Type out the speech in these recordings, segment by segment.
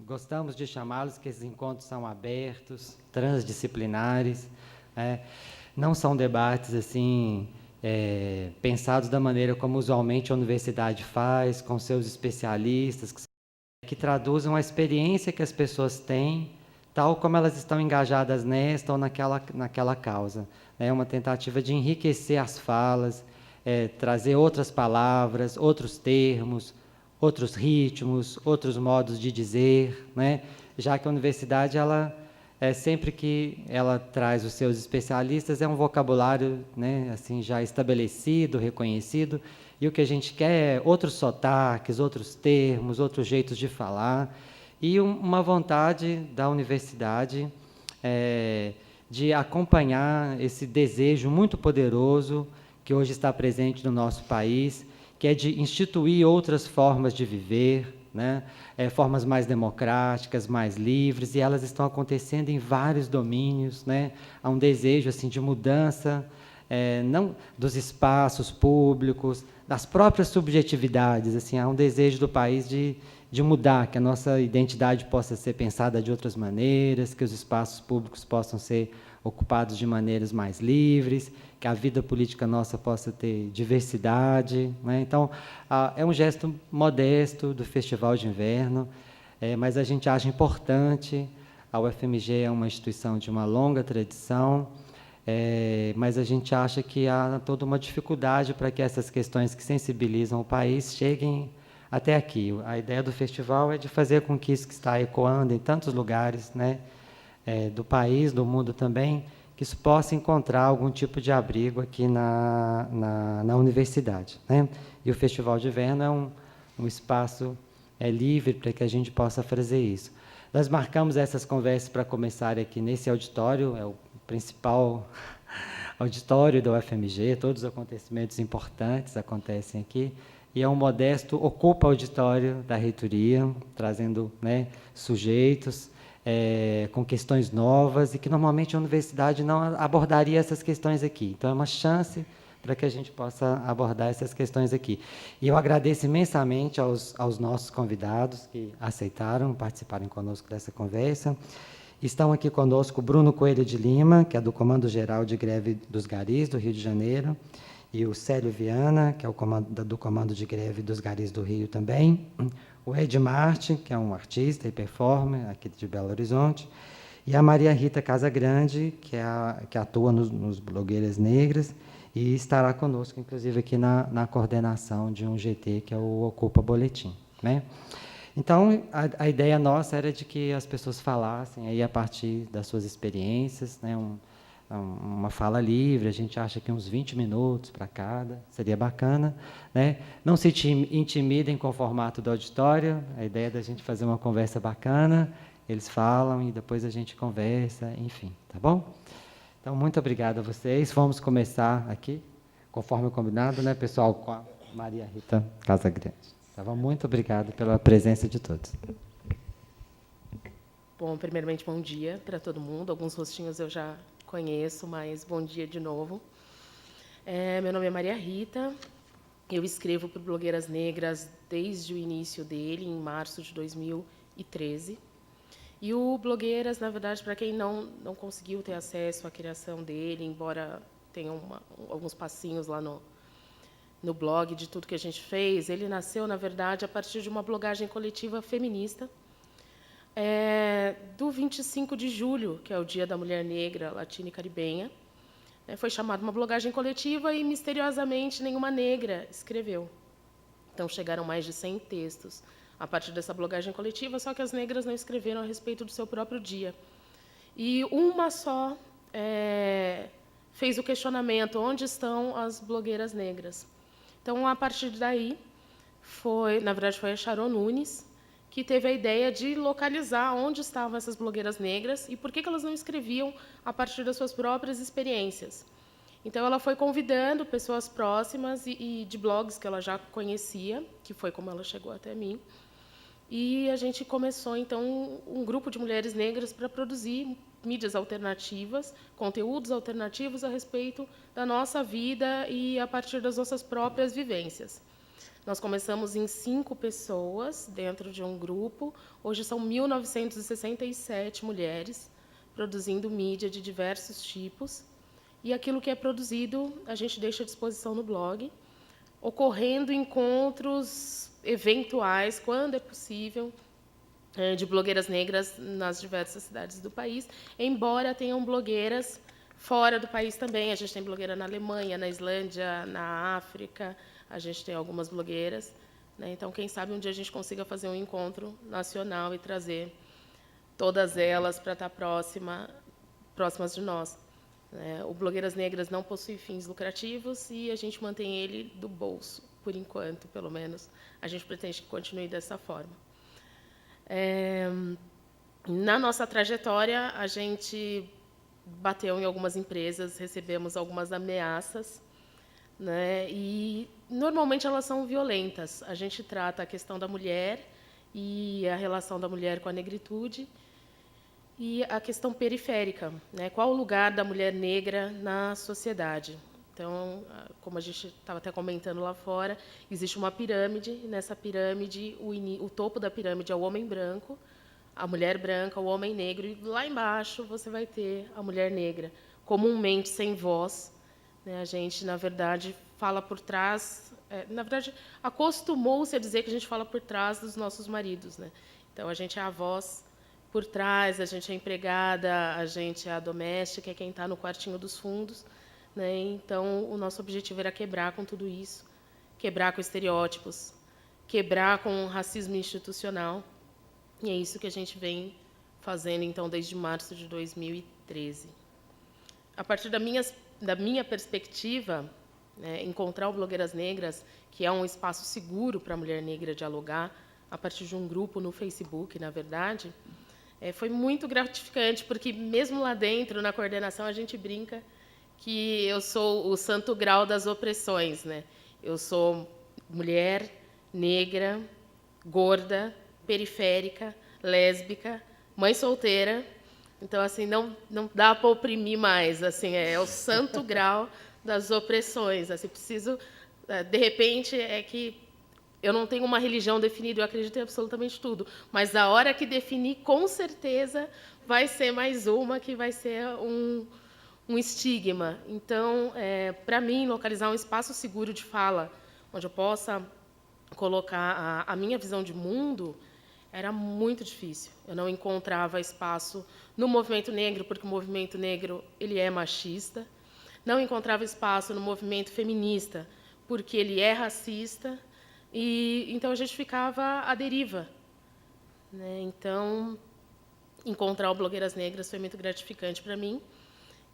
gostamos de chamá-los, que esses encontros são abertos, transdisciplinares, não são debates assim pensados da maneira como usualmente a universidade faz, com seus especialistas, que traduzam a experiência que as pessoas têm, tal como elas estão engajadas nesta ou naquela causa. É uma tentativa de enriquecer as falas, trazer outras palavras, outros termos, outros ritmos, outros modos de dizer, né? Já que a universidade, sempre que ela traz os seus especialistas, é um vocabulário, né, assim, já estabelecido, reconhecido, e o que a gente quer é outros sotaques, outros termos, outros jeitos de falar, e uma vontade da universidade de acompanhar esse desejo muito poderoso que hoje está presente no nosso país, que é de instituir outras formas de viver, né? Formas mais democráticas, mais livres, e elas estão acontecendo em vários domínios, né? Há um desejo assim, de mudança, não dos espaços públicos, das próprias subjetividades, assim, há um desejo do país de mudar, que a nossa identidade possa ser pensada de outras maneiras, que os espaços públicos possam ser ocupados de maneiras mais livres, que a vida política nossa possa ter diversidade, né? Então, é um gesto modesto do Festival de Inverno, mas a gente acha importante. A UFMG é uma instituição de uma longa tradição, mas a gente acha que há toda uma dificuldade para que essas questões que sensibilizam o país cheguem até aqui. A ideia do festival é de fazer com que isso que está ecoando em tantos lugares, né, do país, do mundo também, que isso possa encontrar algum tipo de abrigo aqui na universidade, né? E o Festival de Inverno é um espaço livre para que a gente possa fazer isso. Nós marcamos essas conversas para começar aqui nesse auditório, é o principal auditório da UFMG, todos os acontecimentos importantes acontecem aqui, e é um modesto, ocupa auditório da reitoria, trazendo, né, sujeitos, com questões novas, e que normalmente a universidade não abordaria essas questões aqui. Então, é uma chance para que a gente possa abordar essas questões aqui. E eu agradeço imensamente aos nossos convidados que aceitaram participarem conosco dessa conversa. Estão aqui conosco Bruno Coelho de Lima, que é do Comando Geral de Greve dos Garis, do Rio de Janeiro, e o Célio Viana, que é do Comando de Greve dos Garis do Rio também, o Ed Marte, que é um artista e performer aqui de Belo Horizonte, e a Maria Rita Casagrande, que atua nos Blogueiras Negras, e estará conosco, inclusive, aqui na coordenação de um GT, que é o Ocupa Boletim, né? Então, a ideia nossa era de que as pessoas falassem aí a partir das suas experiências, né, uma fala livre, a gente acha que uns 20 minutos para cada, seria bacana, né? Não se intimidem com o formato do auditório, a ideia é da gente fazer uma conversa bacana, eles falam e depois a gente conversa, enfim, tá bom? Então, muito obrigado a vocês, vamos começar aqui, conforme combinado, né, pessoal, com a Maria Rita Casagrande. Tá bom? Muito obrigado pela presença de todos. Bom, primeiramente, bom dia para todo mundo. Alguns rostinhos eu já conheço, mas bom dia de novo. Meu nome é Maria Rita, eu escrevo para o Blogueiras Negras desde o início dele, em março de 2013. E o Blogueiras, na verdade, para quem não conseguiu ter acesso à criação dele, embora tenha alguns passinhos lá no blog de tudo que a gente fez, ele nasceu, na verdade, a partir de uma blogagem coletiva feminista, do 25 de julho, que é o Dia da Mulher Negra Latina e Caribenha. Foi chamada uma blogagem coletiva e, misteriosamente, nenhuma negra escreveu. Então, chegaram mais de 100 textos a partir dessa blogagem coletiva, só que as negras não escreveram a respeito do seu próprio dia. E uma só fez o questionamento: onde estão as blogueiras negras? Então, a partir daí, na verdade, foi a Sharon Nunes que teve a ideia de localizar onde estavam essas blogueiras negras e por que elas não escreviam a partir das suas próprias experiências. Então, ela foi convidando pessoas próximas e de blogs que ela já conhecia, que foi como ela chegou até mim, e a gente começou, então, um grupo de mulheres negras para produzir mídias alternativas, conteúdos alternativos a respeito da nossa vida e a partir das nossas próprias vivências. Nós começamos em 5 pessoas dentro de um grupo. Hoje são 1.967 mulheres produzindo mídia de diversos tipos. E aquilo que é produzido, a gente deixa à disposição no blog, ocorrendo encontros eventuais, quando é possível, de blogueiras negras nas diversas cidades do país, embora tenham blogueiras fora do país também. A gente tem blogueira na Alemanha, na Islândia, na África, a gente tem algumas blogueiras, né? Então, quem sabe um dia a gente consiga fazer um encontro nacional e trazer todas elas para estar próximas de nós. O Blogueiras Negras não possui fins lucrativos e a gente mantém ele do bolso, por enquanto, pelo menos. A gente pretende que continue dessa forma. Na nossa trajetória, a gente bateu em algumas empresas, recebemos algumas ameaças, né? E, normalmente, elas são violentas. A gente trata a questão da mulher e a relação da mulher com a negritude, e a questão periférica, né? Qual o lugar da mulher negra na sociedade? Então, como a gente estava até comentando lá fora, existe uma pirâmide, e nessa pirâmide, o topo da pirâmide é o homem branco, a mulher branca, o homem negro, e lá embaixo você vai ter a mulher negra, comumente sem voz, né? A gente, na verdade, fala por trás, na verdade, acostumou-se a dizer que a gente fala por trás dos nossos maridos, né? Então, a gente é a voz por trás, a gente é empregada, a gente é a doméstica, é quem está no quartinho dos fundos, né? Então, o nosso objetivo era quebrar com tudo isso, quebrar com estereótipos, quebrar com o racismo institucional, e é isso que a gente vem fazendo, então, desde março de 2013. A partir da minha perspectiva, encontrar o Blogueiras Negras, que é um espaço seguro para a mulher negra dialogar, a partir de um grupo no Facebook, na verdade, foi muito gratificante, porque mesmo lá dentro, na coordenação, a gente brinca que eu sou o santo grau das opressões, né? Eu sou mulher, negra, gorda, periférica, lésbica, mãe solteira. Então, assim, não dá para oprimir mais. Assim, é o santo grau das opressões. Assim, preciso, de repente, é que eu não tenho uma religião definida, eu acredito em absolutamente tudo. Mas a hora que definir, com certeza, vai ser mais uma que vai ser um estigma. Então, para mim, localizar um espaço seguro de fala, onde eu possa colocar a minha visão de mundo, era muito difícil. Eu não encontrava espaço no movimento negro, porque o movimento negro ele é machista. Não encontrava espaço no movimento feminista, porque ele é racista. E então a gente ficava à deriva, né? Então, encontrar o Blogueiras Negras foi muito gratificante para mim,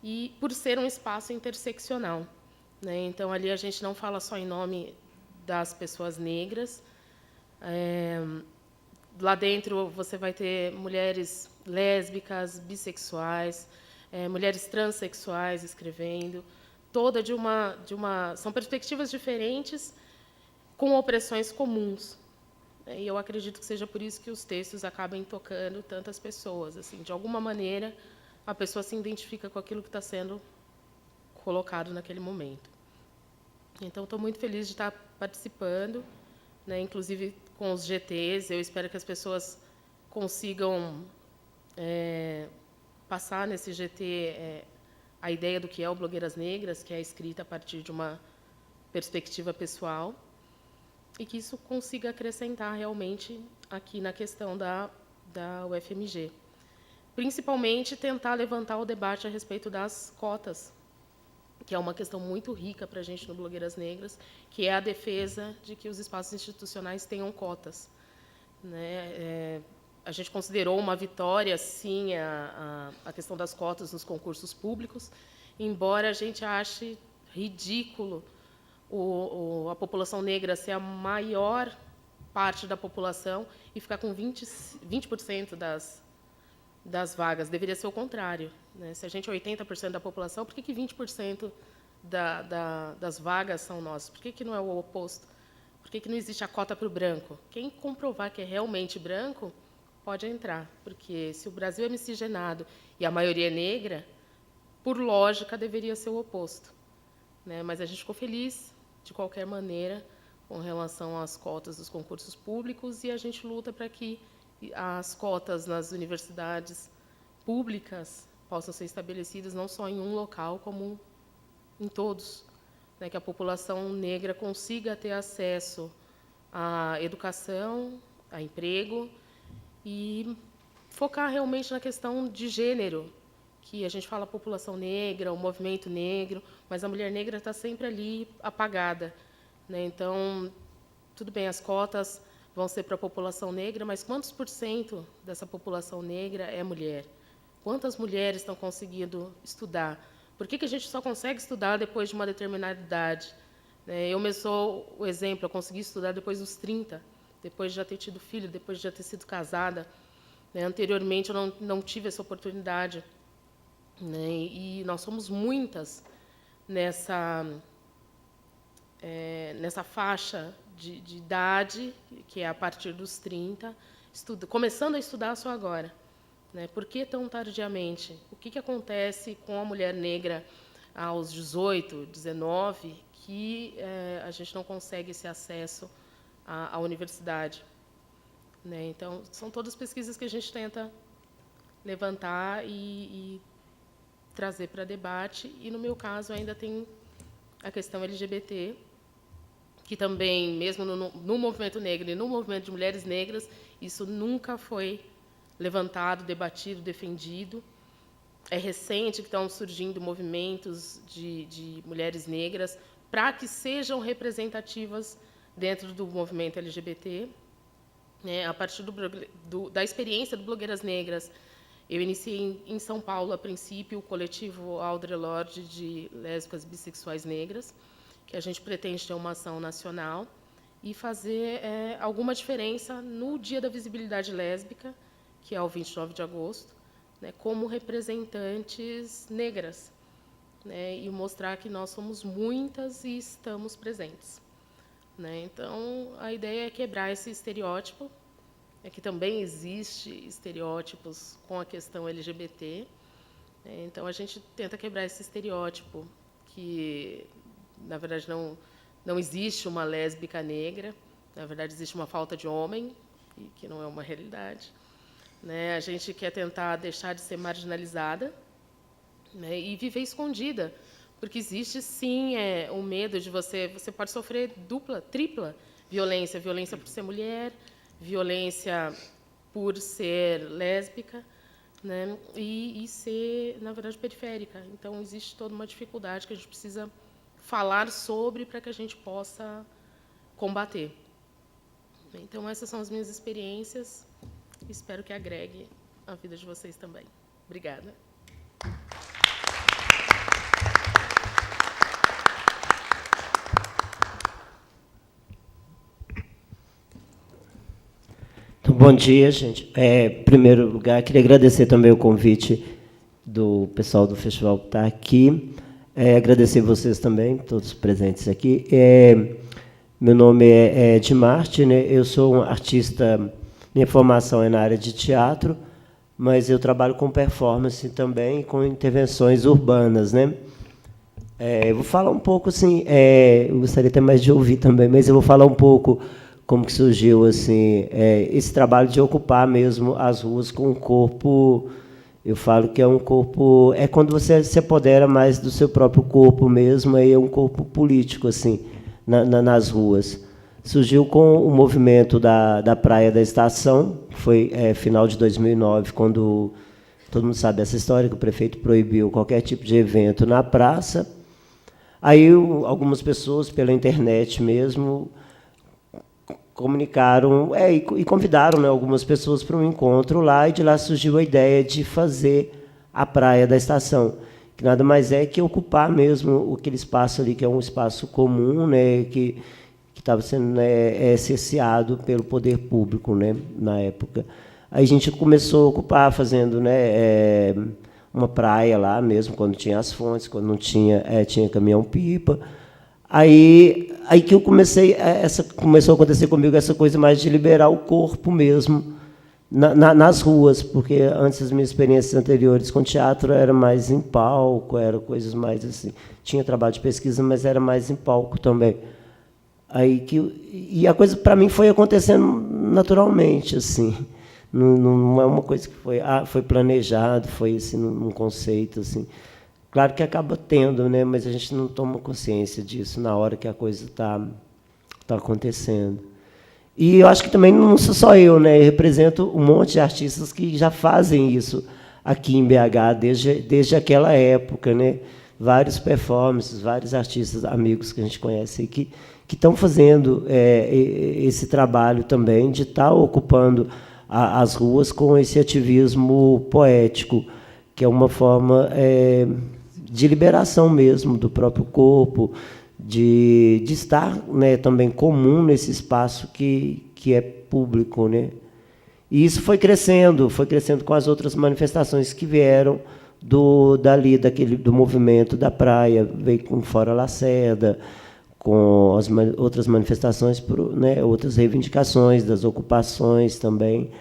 e por ser um espaço interseccional, né? Então, ali a gente não fala só em nome das pessoas negras. Lá dentro você vai ter mulheres lésbicas, bissexuais, mulheres transexuais escrevendo, toda são perspectivas diferentes, com opressões comuns. E eu acredito que seja por isso que os textos acabam tocando tantas pessoas. Assim, de alguma maneira, a pessoa se identifica com aquilo que está sendo colocado naquele momento. Então, estou muito feliz de estar participando, né, inclusive com os GTs. Eu espero que as pessoas consigam passar nesse GT a ideia do que é o Blogueiras Negras, que é escrita a partir de uma perspectiva pessoal, e que isso consiga acrescentar realmente aqui na questão da UFMG. Principalmente tentar levantar o debate a respeito das cotas, que é uma questão muito rica para a gente no Blogueiras Negras, que é a defesa de que os espaços institucionais tenham cotas, né? A gente considerou uma vitória, sim, a questão das cotas nos concursos públicos, embora a gente ache ridículo a população negra ser a maior parte da população e ficar com 20% das vagas. Deveria ser o contrário, né? Se a gente é 80% da população, por que 20% das vagas são nossas? Por que não é o oposto? Por que não existe a cota para o branco? Quem comprovar que é realmente branco pode entrar, porque se o Brasil é miscigenado e a maioria é negra, por lógica, deveria ser o oposto, né? Mas a gente ficou feliz, de qualquer maneira, com relação às cotas dos concursos públicos, e a gente luta para que as cotas nas universidades públicas possam ser estabelecidas não só em um local, como em todos, né, que a população negra consiga ter acesso à educação, a emprego, e focar realmente na questão de gênero, que a gente fala população negra, o movimento negro, mas a mulher negra está sempre ali apagada, né? Então, tudo bem, as cotas vão ser para a população negra, mas quantos % dessa população negra é mulher? Quantas mulheres estão conseguindo estudar? Por que a gente só consegue estudar depois de uma determinada idade? Eu mesmo sou o exemplo, eu consegui estudar depois dos 30, depois de já ter tido filho, depois de já ter sido casada. Anteriormente, eu não tive essa oportunidade. E nós somos muitas nessa faixa de idade, que é a partir dos 30, começando a estudar só agora. Por que tão tardiamente? O que acontece com a mulher negra aos 18, 19, que a gente não consegue esse acesso à universidade? Então, são todas pesquisas que a gente tenta levantar e trazer para debate. E, no meu caso, ainda tem a questão LGBT, que também, mesmo no movimento negro e no movimento de mulheres negras, isso nunca foi levantado, debatido, defendido. É recente que estão surgindo movimentos de mulheres negras para que sejam representativas dentro do movimento LGBT. A partir da experiência do Blogueiras Negras, eu iniciei em São Paulo, a princípio, o coletivo Audre Lorde de lésbicas e bissexuais negras, que a gente pretende ter uma ação nacional e fazer alguma diferença no Dia da Visibilidade Lésbica, que é o 29 de agosto, como representantes negras, e mostrar que nós somos muitas e estamos presentes. Então, a ideia é quebrar esse estereótipo, que também existe estereótipos com a questão LGBT. Então, a gente tenta quebrar esse estereótipo que, na verdade, não existe uma lésbica negra, na verdade, existe uma falta de homem, que não é uma realidade. A gente quer tentar deixar de ser marginalizada, e viver escondida, porque existe, sim, o medo de você pode sofrer dupla, tripla violência, violência por ser mulher, violência por ser lésbica, e ser, na verdade, periférica. Então, existe toda uma dificuldade que a gente precisa falar sobre para que a gente possa combater. Então, essas são as minhas experiências. Espero que agregue a vida de vocês também. Obrigada. Então, bom dia, gente. Em primeiro lugar, queria agradecer também o convite do pessoal do festival que está aqui. Agradecer vocês também, todos presentes aqui. Meu nome é Edmarte, eu sou um artista, minha formação é na área de teatro, mas eu trabalho com performance também, com intervenções urbanas. Eu vou falar um pouco, assim, eu gostaria até mais de ouvir também, mas eu vou falar um pouco como que surgiu assim, esse trabalho de ocupar mesmo as ruas com um corpo. Eu falo que é um corpo, quando você se apodera mais do seu próprio corpo mesmo, aí é um corpo político, assim, nas ruas. Surgiu com o movimento da Praia da Estação, foi final de 2009, quando, todo mundo sabe essa história, que o prefeito proibiu qualquer tipo de evento na praça. Aí algumas pessoas, pela internet mesmo, comunicaram e convidaram algumas pessoas para um encontro lá, e de lá surgiu a ideia de fazer a Praia da Estação, que nada mais é que ocupar mesmo aquele espaço ali, que é um espaço comum, que estava sendo cerceado pelo poder público, na época. Aí a gente começou a ocupar, fazendo uma praia lá mesmo, quando tinha as fontes, quando não tinha, tinha caminhão-pipa. Aí que eu comecei, começou a acontecer comigo essa coisa mais de liberar o corpo mesmo nas ruas, porque antes as minhas experiências anteriores com teatro era mais em palco, era coisas mais assim. Tinha trabalho de pesquisa, mas era mais em palco também. E a coisa, para mim, foi acontecendo naturalmente, assim. Não é uma coisa que foi planejado, foi assim, num conceito, assim. Claro que acaba tendo, né, mas a gente não toma consciência disso na hora que a coisa está acontecendo. E eu acho que também não sou só eu, né? Eu represento um monte de artistas que já fazem isso aqui em BH desde aquela época, né? Vários performances, vários artistas, amigos que a gente conhece que estão fazendo esse trabalho também de estar ocupando as ruas com esse ativismo poético, que é uma forma de liberação mesmo do próprio corpo, de estar, né, também comum nesse espaço que é público, né? E isso foi crescendo com as outras manifestações que vieram do movimento da praia, veio com Fora Lacerda, com as outras manifestações, né, outras reivindicações das ocupações também.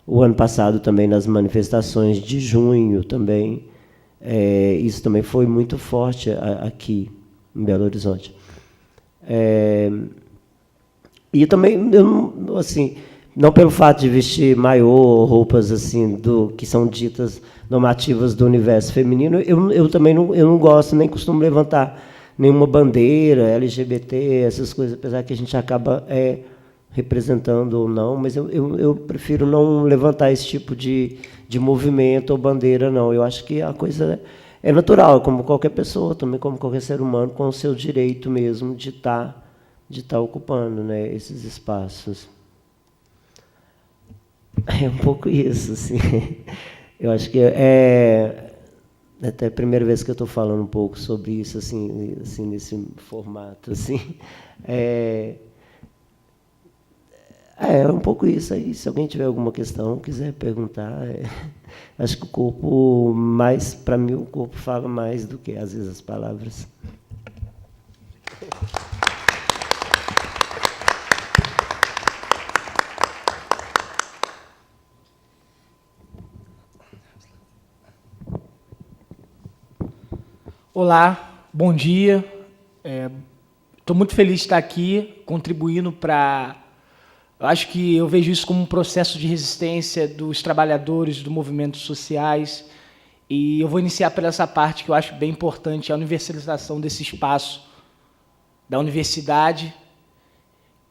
O ano passado também nas manifestações de junho também. Isso também foi muito forte aqui em Belo Horizonte. E também, assim, não pelo fato de vestir maiô, roupas assim que são ditas normativas do universo feminino, eu também não gosto, nem costumo levantar nenhuma bandeira LGBT, essas coisas, apesar que a gente acaba representando ou não, mas eu prefiro não levantar esse tipo de movimento ou bandeira, não. Eu acho que a coisa é natural, como qualquer pessoa, também como qualquer ser humano, com o seu direito mesmo de estar ocupando, né, esses espaços. É um pouco isso, assim. Eu acho que até a primeira vez que eu estou falando um pouco sobre isso, assim nesse formato, assim. É um pouco isso aí. Se alguém tiver alguma questão, quiser perguntar, acho que o corpo, para mim, o corpo fala mais do que, às vezes, as palavras. Olá, bom dia. Estou muito feliz de estar aqui, contribuindo para... Eu acho que eu vejo isso como um processo de resistência dos trabalhadores, dos movimentos sociais, e eu vou iniciar por essa parte que eu acho bem importante, a universalização desse espaço da universidade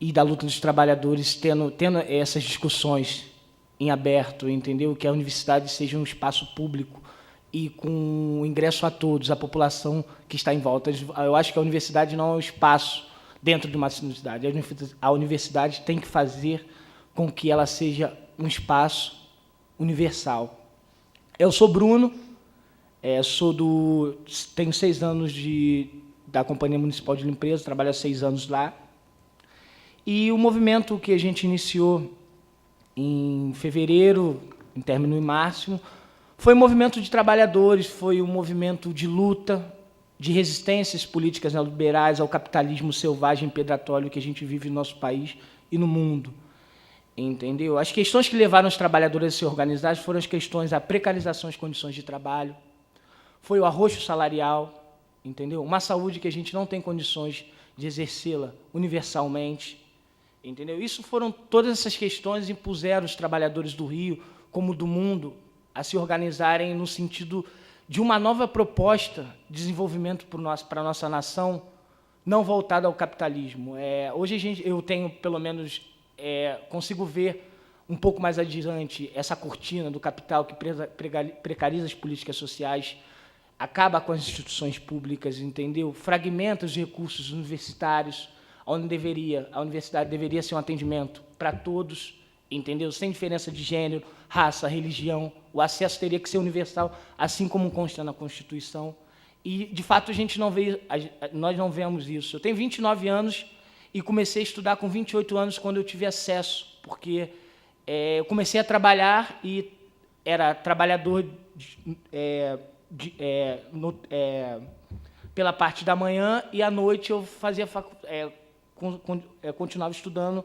e da luta dos trabalhadores, tendo essas discussões em aberto, entendeu? Que a universidade seja um espaço público e com ingresso a todos, a população que está em volta. Eu acho que a universidade não é um espaço dentro de uma universidade. A universidade tem que fazer com que ela seja um espaço universal. Eu sou Bruno, tenho 6 anos da Companhia Municipal de Limpeza, trabalho há 6 anos lá. E o movimento que a gente iniciou em fevereiro, em término em março, foi um movimento de trabalhadores, foi um movimento de luta, de resistências políticas neoliberais ao capitalismo selvagem e predatório que a gente vive no nosso país e no mundo. Entendeu? As questões que levaram os trabalhadores a se organizar foram as questões da precarização das condições de trabalho, foi o arroxo salarial, entendeu? Uma saúde que a gente não tem condições de exercê-la universalmente, entendeu? Isso foram todas essas questões que impuseram os trabalhadores do Rio, como do mundo, a se organizarem no sentido de uma nova proposta de desenvolvimento para a nossa nação, não voltada ao capitalismo. Hoje eu tenho, pelo menos, consigo ver um pouco mais adiante essa cortina do capital que precariza as políticas sociais, acaba com as instituições públicas, entendeu? Fragmenta os recursos universitários, onde a universidade deveria ser um atendimento para todos, entendeu? Sem diferença de gênero, raça, religião, o acesso teria que ser universal, assim como consta na Constituição. E, de fato, nós não vemos isso. Eu tenho 29 anos e comecei a estudar com 28 anos, quando eu tive acesso, porque eu comecei a trabalhar e era trabalhador pela parte da manhã, e à noite eu fazia continuava estudando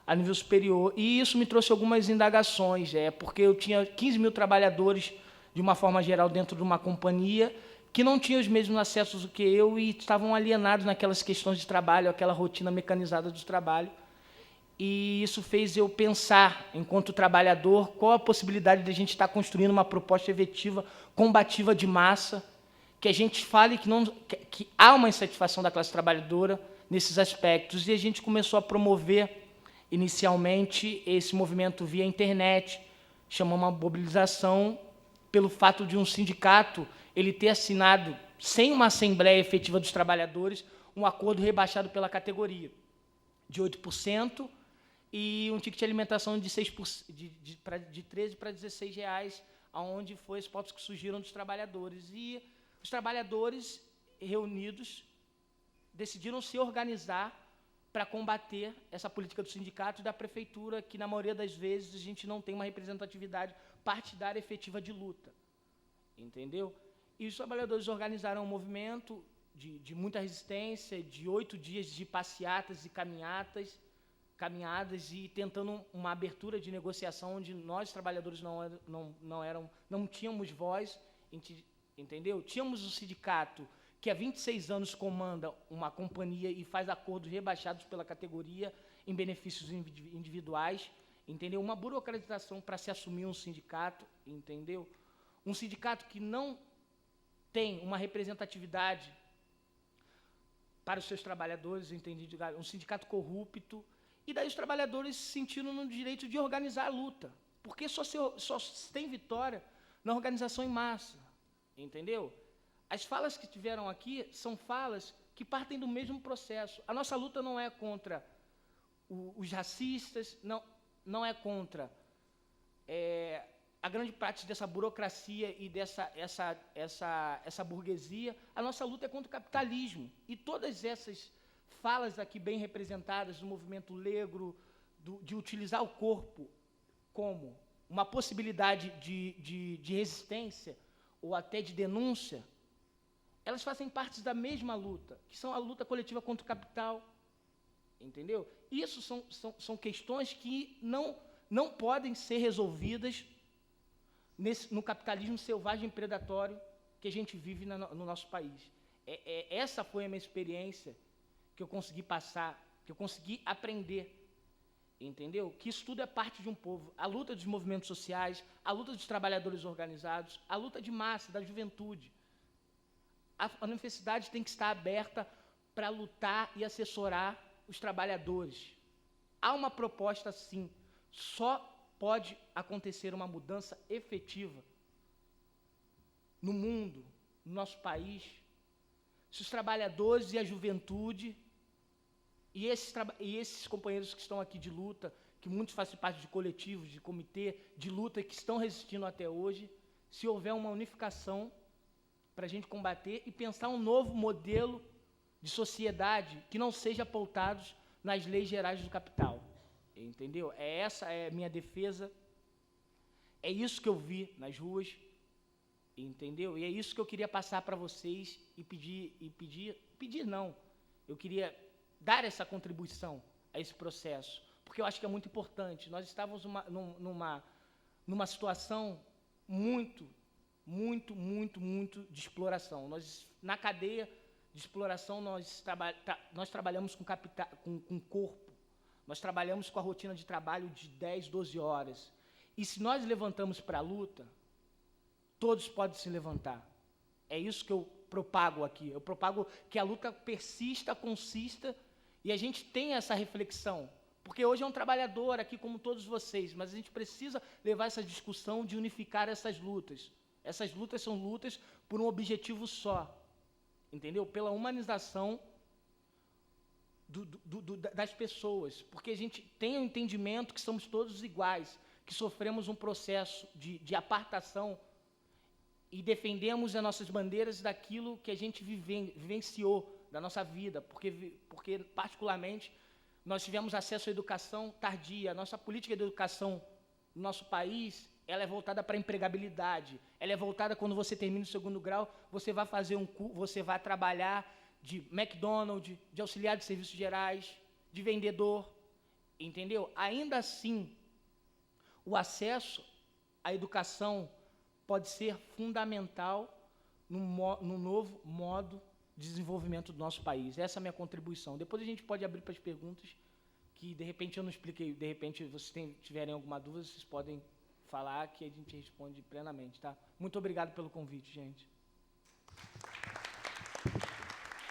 a nível superior. E isso me trouxe algumas indagações, porque eu tinha 15 mil trabalhadores, de uma forma geral, dentro de uma companhia, que não tinham os mesmos acessos do que eu e estavam alienados naquelas questões de trabalho, aquela rotina mecanizada do trabalho. E isso fez eu pensar, enquanto trabalhador, qual a possibilidade de a gente estar construindo uma proposta efetiva, combativa de massa, que a gente fale que há uma insatisfação da classe trabalhadora nesses aspectos. E a gente começou a promover, inicialmente, esse movimento via internet, chamou uma mobilização pelo fato de um sindicato ele ter assinado, sem uma assembleia efetiva dos trabalhadores, um acordo rebaixado pela categoria, de 8%, e um ticket de alimentação de 13 para R$16, onde foi as pautas que surgiram dos trabalhadores. E os trabalhadores reunidos decidiram se organizar para combater essa política do sindicato e da prefeitura, que, na maioria das vezes, a gente não tem uma representatividade partidária efetiva de luta. Entendeu? E os trabalhadores organizaram um movimento de muita resistência, de 8 dias de passeatas e caminhadas, e tentando uma abertura de negociação onde nós, trabalhadores, não tínhamos voz, entendeu? Tínhamos um sindicato que há 26 anos comanda uma companhia e faz acordos rebaixados pela categoria em benefícios individuais, entendeu? Uma burocratização para se assumir um sindicato, entendeu? Um sindicato que não tem uma representatividade para os seus trabalhadores, entendido? Um sindicato corrupto, e daí os trabalhadores se sentiram no direito de organizar a luta, porque só se tem vitória na organização em massa, entendeu? As falas que tiveram aqui são falas que partem do mesmo processo. A nossa luta não é contra os racistas, não é contra a grande parte dessa burocracia e essa burguesia. A nossa luta é contra o capitalismo. E todas essas falas aqui bem representadas do movimento negro, de utilizar o corpo como uma possibilidade de resistência ou até de denúncia, elas fazem parte da mesma luta, que são a luta coletiva contra o capital, entendeu? Isso são questões que não podem ser resolvidas no capitalismo selvagem e predatório que a gente vive no nosso país. Essa foi a minha experiência que eu consegui passar, que eu consegui aprender, entendeu? Que isso tudo é parte de um povo. A luta dos movimentos sociais, a luta dos trabalhadores organizados, a luta de massa, da juventude. A universidade tem que estar aberta para lutar e assessorar os trabalhadores. Há uma proposta, sim. Só pode acontecer uma mudança efetiva no mundo, no nosso país, se os trabalhadores e a juventude e esses companheiros que estão aqui de luta, que muitos fazem parte de coletivos, de comitê de luta, que estão resistindo até hoje, se houver uma unificação para a gente combater e pensar um novo modelo de sociedade que não seja pautado nas leis gerais do capital. Entendeu? Essa é a minha defesa, é isso que eu vi nas ruas, entendeu? E é isso que eu queria passar para vocês e pedir não, eu queria dar essa contribuição a esse processo, porque eu acho que é muito importante. Nós estávamos numa situação muito de exploração. Na cadeia de exploração, nós trabalhamos com corpo, nós trabalhamos com a rotina de trabalho de 10, 12 horas. E se nós levantamos para a luta, todos podem se levantar. É isso que eu propago aqui. Eu propago que a luta persista, consista, e a gente tenha essa reflexão. Porque hoje é um trabalhador aqui como todos vocês, mas a gente precisa levar essa discussão de unificar essas lutas. Essas lutas são lutas por um objetivo só, entendeu? Pela humanização das pessoas, porque a gente tem o entendimento que somos todos iguais, que sofremos um processo de apartação e defendemos as nossas bandeiras daquilo que a gente vivenciou da nossa vida, porque particularmente, nós tivemos acesso à educação tardia. A nossa política de educação no nosso país, ela é voltada para a empregabilidade. Ela é voltada quando você termina o segundo grau, você vai fazer você vai trabalhar de McDonald's, de auxiliar de serviços gerais, de vendedor, entendeu? Ainda assim, o acesso à educação pode ser fundamental num novo modo de desenvolvimento do nosso país. Essa é a minha contribuição. Depois a gente pode abrir para as perguntas, que de repente eu não expliquei, de repente vocês tiverem alguma dúvida, vocês podem falar que a gente responde plenamente, tá? Muito obrigado pelo convite, gente.